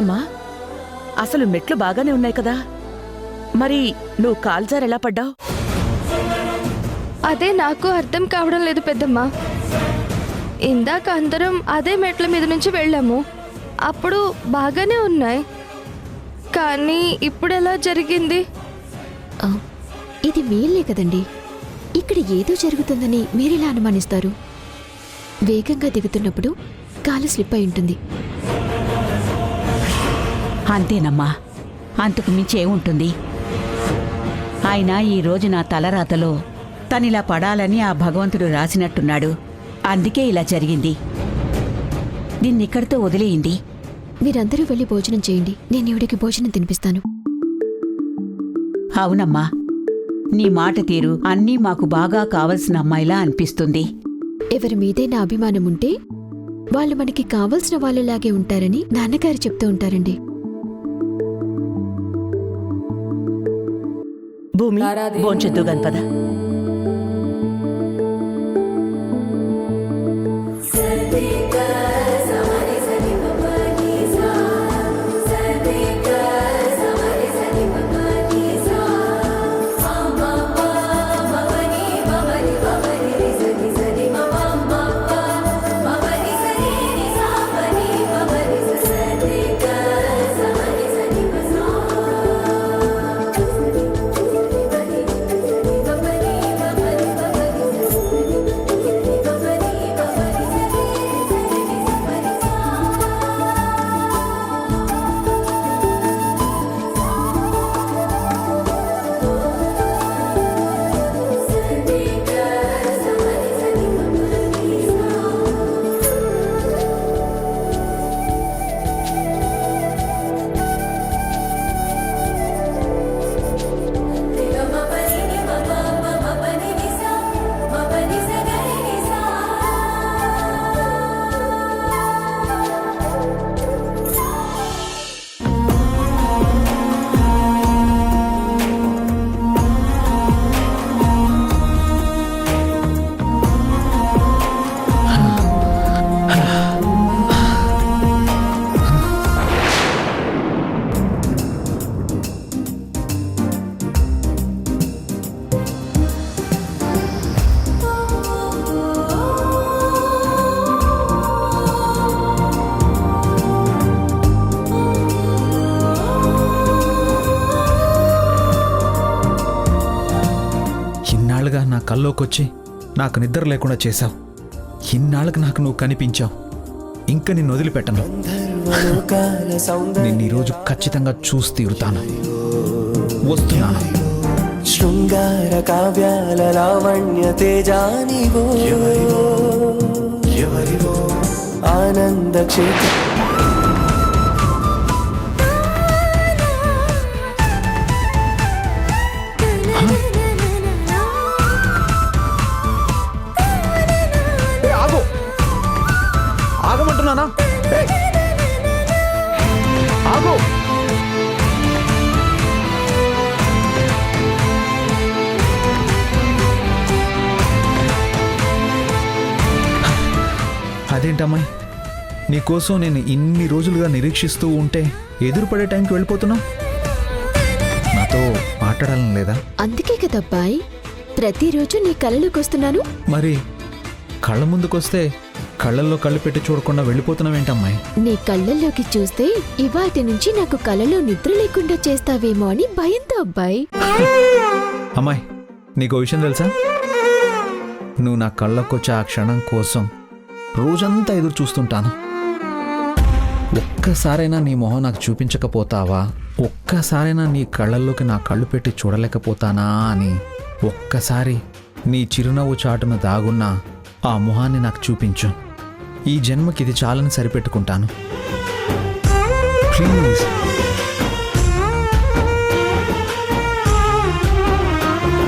అవునమ్మా, అసలు మెట్లు బాగానే ఉన్నాయి కదా, మరి నువ్వు కాల్జారెలా పడ్డావు? అదే నాకు అర్థం కావడం లేదు పెద్దమ్మా. ఇందాక అందరం అదే మెట్ల మీద నుంచి వెళ్ళాము, అప్పుడు బాగానే ఉన్నాయి, కానీ ఇప్పుడు ఎలా జరిగింది? ఇది మీలే కదండి, ఇక్కడ ఏదో జరుగుతుందని మీరెలా అనుమానిస్తారు? వేగంగా దిగుతున్నప్పుడు కాలు స్లిప్ అయి ఉంటుంది. అంతేనమ్మా, అంతకు మించి ఏముంటుంది? ఆయన ఈరోజు నా తలరాతలో తనిలా పడాలని ఆ భగవంతుడు రాసినట్టున్నాడు. అందుకే ఇలా జరిగింది. దీన్నిక్కడితో వదిలేయండి. మీరందరూ వెళ్ళి భోజనం చేయండి, నేను ఈవిడికి భోజనం తినిపిస్తాను. అవునమ్మా, నీ మాట తీరు అన్నీ మాకు బాగా కావలసిన అమ్మాయిలా అనిపిస్తుంది. ఎవరి మీదైనా అభిమానం ఉంటే వాళ్ళు మనకి కావలసిన వాళ్ళలాగే ఉంటారని నాన్నగారు చెప్తూ ఉంటారండి. భూమి, భోంచెద్దు గణపద. నా కల్లోకొచ్చి నాకు నిద్ర లేకుండా చేశావు. ఇన్నాళ్ళకి నాకు నువ్వు కనిపించావు. ఇంకా నిన్ను వదిలిపెట్టను. నిన్ను ఈరోజు ఖచ్చితంగా చూసి తీరుతాను. వస్తున్నాను. శృంగార కావ్యాల లావణ్య తేజానివో ఎవరివో ఆనంద క్షేత్ర ఆగమంటున్నానా? ఆగు. అదేంటమ్మాయి, నీకోసం నేను ఇన్ని రోజులుగా నిరీక్షిస్తూ ఉంటే ఎదురుపడే టైంకి వెళ్ళిపోతున్నావు. నాతో మాట్లాడాలని లేదా? అందుకే కదబ్బాయి ప్రతిరోజు నీ కలలోకి వస్తున్నాను. మరి కళ్ళ ముందుకొస్తే కళ్ళల్లో కళ్ళు పెట్టి చూడకుండా వెళ్ళిపోతున్నావేంటమ్మాయి? నీ కళ్ళల్లోకి చూస్తే ఇవాటి నుంచి నాకు కలలో నిద్ర లేకుండా చేస్తావేమో అని భయంతో అబ్బాయి. అమ్మాయి, నీకో విషయం తెలుసా? నువ్వు నా కళ్ళకొచ్చే ఆ క్షణం కోసం రోజంతా ఎదురు చూస్తుంటాను. ఒక్కసారైనా నీ మొహం నాకు చూపించకపోతావా? ఒక్కసారైనా నీ కళ్ళల్లోకి నా కళ్ళు పెట్టి చూడలేకపోతానా అని ఒక్కసారి నీ చిరునవ్వు చాటున దాగున్న ఆ మొహాన్ని నాకు చూపించు. ఈ జన్మకి ఇది చాలని సరిపెట్టుకుంటాను. ప్లీజ్.